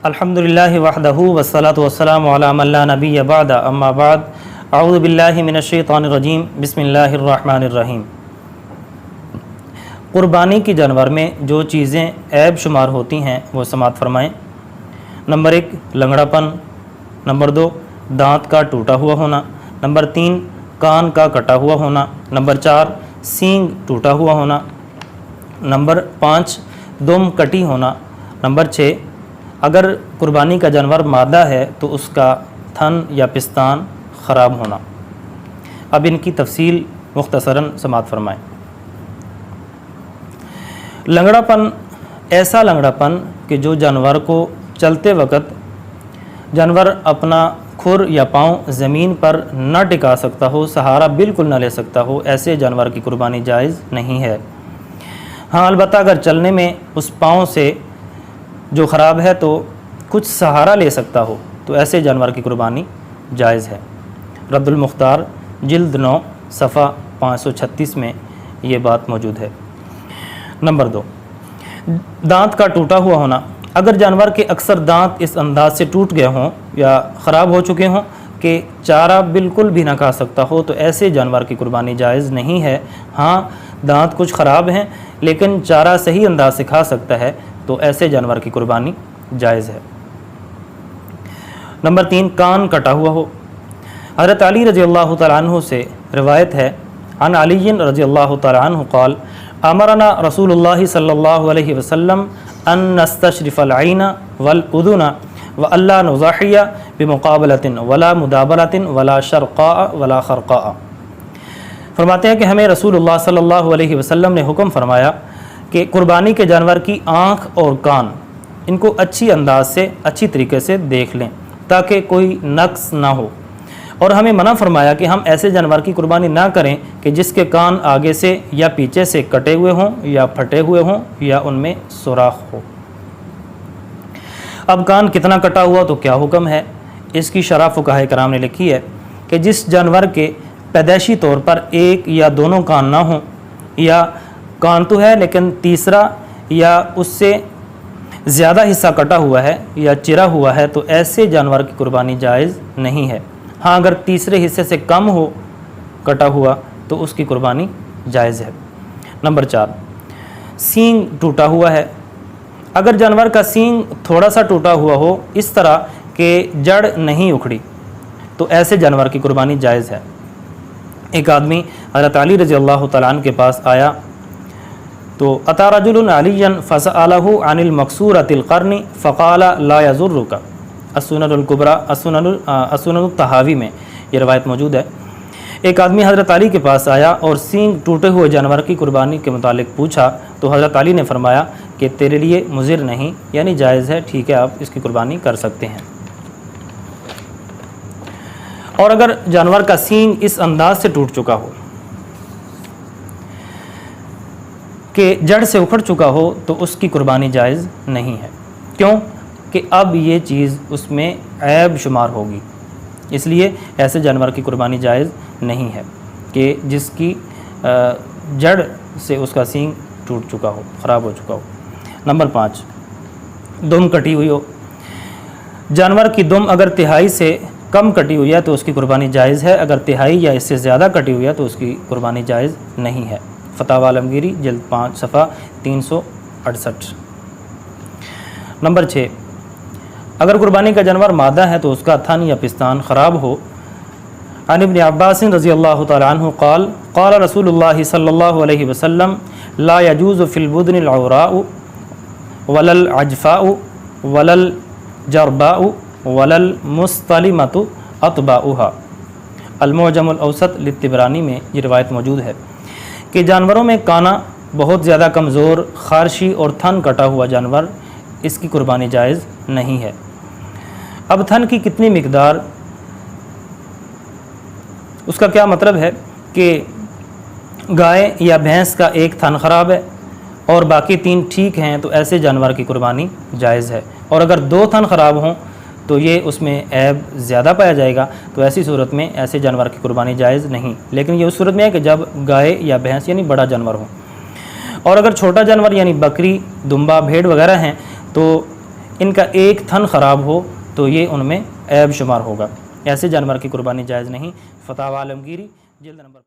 الحمدللہ وحدہ والصلاۃ والسلام علی من لا نبی بعد اما بعد اعوذ باللہ من الشیطان الرجیم بسم اللہ الرحمن الرحیم۔ قربانی کی جانور میں جو چیزیں عیب شمار ہوتی ہیں وہ سماعت فرمائیں۔ نمبر 1 لنگڑا پن، نمبر 2 دانت کا ٹوٹا ہوا ہونا، نمبر 3 کان کا کٹا ہوا ہونا، نمبر 4 سینگ ٹوٹا ہوا ہونا، نمبر 5 دم کٹی ہونا، نمبر 6 اگر قربانی کا جانور مادہ ہے تو اس کا تھن یا پستان خراب ہونا۔ اب ان کی تفصیل مختصراً سماعت فرمائیں۔ لنگڑا پن ایسا لنگڑا پن کہ جو جانور کو چلتے وقت جانور اپنا کھر یا پاؤں زمین پر نہ ٹکا سکتا ہو، سہارا بالکل نہ لے سکتا ہو، ایسے جانور کی قربانی جائز نہیں ہے۔ ہاں البتہ اگر چلنے میں اس پاؤں سے جو خراب ہے تو کچھ سہارا لے سکتا ہو تو ایسے جانور کی قربانی جائز ہے۔ رد المختار جلد 9 صفحہ 536 میں یہ بات موجود ہے۔ نمبر 2 دانت کا ٹوٹا ہوا ہونا۔ اگر جانور کے اکثر دانت اس انداز سے ٹوٹ گئے ہوں یا خراب ہو چکے ہوں کہ چارہ بالکل بھی نہ کھا سکتا ہو تو ایسے جانور کی قربانی جائز نہیں ہے۔ ہاں دانت کچھ خراب ہیں لیکن چارہ صحیح انداز سے کھا سکتا ہے تو ایسے جانور کی قربانی جائز ہے۔ نمبر 3 کان کٹا ہوا ہو۔ حضرت علی رضی اللہ تعالیٰ عنہ سے روایت ہے، عن علی رضی اللہ تعالیٰ عنہ قال امرنا رسول اللہ صلی اللہ علیہ وسلم ان نستشرف العین والاذن والا نضحی بمقابلۃ ولا مدابرۃ ولا شرقاء ولا خرقاء۔ فرماتے ہیں کہ ہمیں رسول اللہ صلی اللہ علیہ وسلم نے حکم فرمایا کہ قربانی کے جانور کی آنکھ اور کان ان کو اچھی انداز سے اچھی طریقے سے دیکھ لیں تاکہ کوئی نقص نہ ہو، اور ہمیں منع فرمایا کہ ہم ایسے جانور کی قربانی نہ کریں کہ جس کے کان آگے سے یا پیچھے سے کٹے ہوئے ہوں یا پھٹے ہوئے ہوں یا ان میں سوراخ ہو۔ اب کان کتنا کٹا ہوا تو کیا حکم ہے؟ اس کی شرح فقہاء کرام نے لکھی ہے کہ جس جانور کے پیدائشی طور پر ایک یا دونوں کان نہ ہوں، یا کان تو ہے لیکن تیسرا یا اس سے زیادہ حصہ کٹا ہوا ہے یا چرا ہوا ہے تو ایسے جانور کی قربانی جائز نہیں ہے۔ ہاں اگر تیسرے حصے سے کم ہو کٹا ہوا تو اس کی قربانی جائز ہے۔ نمبر 4 سینگ ٹوٹا ہوا ہے۔ اگر جانور کا سینگ تھوڑا سا ٹوٹا ہوا ہو اس طرح کہ جڑ نہیں اکھڑی تو ایسے جانور کی قربانی جائز ہے۔ ایک آدمی حضرت علی رضی اللہ تعالیٰ عنہ کے پاس آیا تو اتا رجل علی فسألہ عن المکسورۃ القرن فقال لا یضرک، السنن الکبریٰ السنن الطحاوی میں یہ روایت موجود ہے۔ ایک آدمی حضرت علی کے پاس آیا اور سینگ ٹوٹے ہوئے جانور کی قربانی کے متعلق پوچھا تو حضرت علی نے فرمایا کہ تیرے لیے مضر نہیں، یعنی جائز ہے، ٹھیک ہے آپ اس کی قربانی کر سکتے ہیں۔ اور اگر جانور کا سینگ اس انداز سے ٹوٹ چکا ہو کہ جڑ سے اکھڑ چکا ہو تو اس کی قربانی جائز نہیں ہے۔ کیوں کہ اب یہ چیز اس میں عیب شمار ہوگی، اس لیے ایسے جانور کی قربانی جائز نہیں ہے کہ جس کی جڑ سے اس کا سینگ ٹوٹ چکا ہو، خراب ہو چکا ہو۔ نمبر 5 دم کٹی ہوئی ہو۔ جانور کی دم اگر تہائی سے کم کٹی ہوئی ہے تو اس کی قربانی جائز ہے، اگر تہائی یا اس سے زیادہ کٹی ہوئی ہے تو اس کی قربانی جائز نہیں ہے۔ فتاوی عالمگیری جلد 5 صفحہ 368۔ نمبر 6 اگر قربانی کا جانور مادہ ہے تو اس کا تھن یا پستان خراب ہو۔ عن ابن عباس رضی اللہ تعالی عنہ قال قال رسول اللہ صلی اللہ علیہ وسلم لا يجوز في البدن العوراء ولا العجفاء ولا الجرباء ولا المستلمة اطباؤها۔ المعجم الاوسط للطبرانی میں یہ روایت موجود ہے کہ جانوروں میں کانا بہت زیادہ کمزور، خارشی اور تھن کٹا ہوا جانور اس کی قربانی جائز نہیں ہے۔ اب تھن کی کتنی مقدار، اس کا کیا مطلب ہے کہ گائے یا بھینس کا ایک تھن خراب ہے اور باقی 3 ٹھیک ہیں تو ایسے جانور کی قربانی جائز ہے، اور اگر 2 تھن خراب ہوں تو یہ اس میں عیب زیادہ پایا جائے گا تو ایسی صورت میں ایسے جانور کی قربانی جائز نہیں، لیکن یہ اس صورت میں ہے کہ جب گائے یا بھینس یعنی بڑا جانور ہو۔ اور اگر چھوٹا جانور یعنی بکری، دمبا، بھیڑ وغیرہ ہیں تو ان کا ایک تھن خراب ہو تو یہ ان میں عیب شمار ہوگا، ایسے جانور کی قربانی جائز نہیں۔ فتاوی عالمگیری جلد نمبر